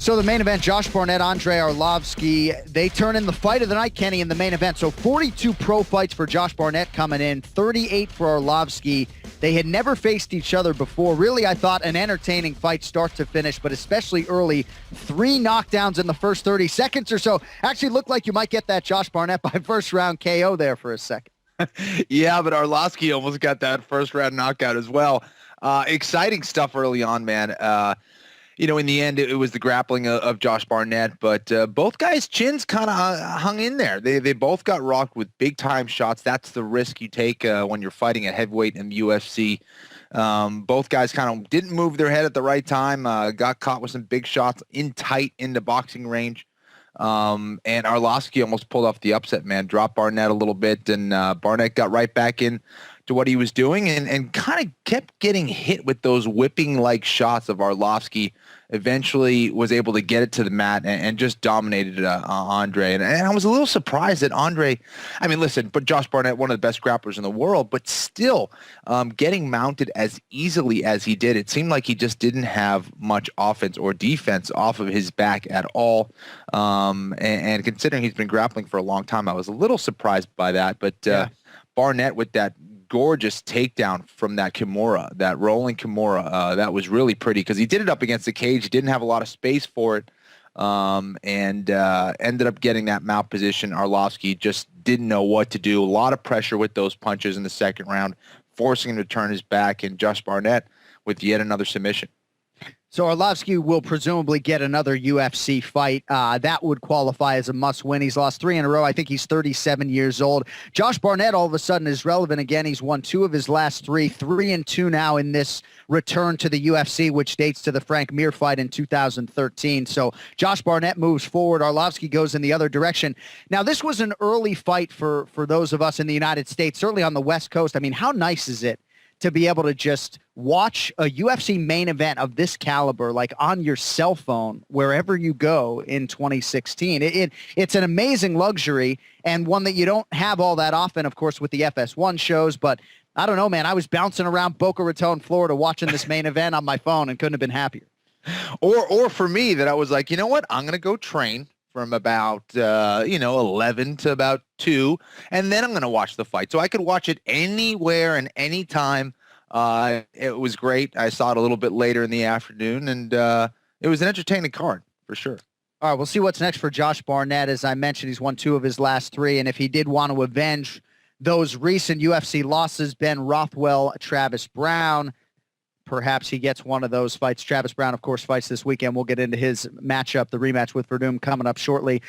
So the main event, Josh Barnett, Andre Arlovski, they turn in the fight of the night, Kenny, in the main event. So 42 pro fights for Josh Barnett coming in, 38 for Arlovski. They had never faced each other before. Really, I thought an entertaining fight start to finish, but especially early. 3 knockdowns in the first 30 seconds or so. Actually looked like you might get that Josh Barnett by first round KO there for a second. Yeah, but Arlovski almost got that first round knockout as well. Exciting stuff early on, man. In the end, it was the grappling of Josh Barnett, but both guys' chins kind of hung in there. They both got rocked with big-time shots. That's the risk you take when you're fighting at heavyweight in the UFC. Both guys kind of didn't move their head at the right time, got caught with some big shots tight in the boxing range. And Arlovski almost pulled off the upset, man, dropped Barnett a little bit, and Barnett got right back in to what he was doing and kind of kept getting hit with those whipping-like shots of Arlovski. Eventually was able to get it to the mat and just dominated Andre. And I was a little surprised that Andre, but Josh Barnett, one of the best grapplers in the world, but still getting mounted as easily as he did. It seemed like he just didn't have much offense or defense off of his back at all. And considering he's been grappling for a long time, I was a little surprised by that. But Barnett with that gorgeous takedown from that Kimura, that rolling Kimura, that was really pretty because he did it up against the cage. He didn't have a lot of space for it, and ended up getting that mount position. Arlovski just didn't know what to do. A lot of pressure with those punches in the second round, forcing him to turn his back, and Josh Barnett with yet another submission. So Arlovski will presumably get another UFC fight. That would qualify as a must-win. He's lost 3 in a row. I think he's 37 years old. Josh Barnett all of a sudden is relevant again. He's won 2 of his last 3, 3-2 now in this return to the UFC, which dates to the Frank Mir fight in 2013. So Josh Barnett moves forward. Arlovski goes in the other direction. Now, this was an early fight for those of us in the United States, certainly on the West Coast. I mean, how nice is it to be able to just watch a UFC main event of this caliber, like on your cell phone, wherever you go in 2016. It's an amazing luxury and one that you don't have all that often, of course, with the FS1 shows. But I don't know, man, I was bouncing around Boca Raton, Florida, watching this main event on my phone and couldn't have been happier. Or for me, that I was like, you know what, I'm going to go train from about 11 to about 2, and then I'm going to watch the fight. So I could watch it anywhere and anytime. It was great. I saw it a little bit later in the afternoon, and it was an entertaining card for sure. All right, we'll see what's next for Josh Barnett. As I mentioned, he's won 2 of his last 3, and if he did want to avenge those recent UFC losses, Ben Rothwell, Travis Brown, perhaps he gets one of those fights. Travis Brown, of course, fights this weekend. We'll get into his matchup, the rematch with Verdum, coming up shortly.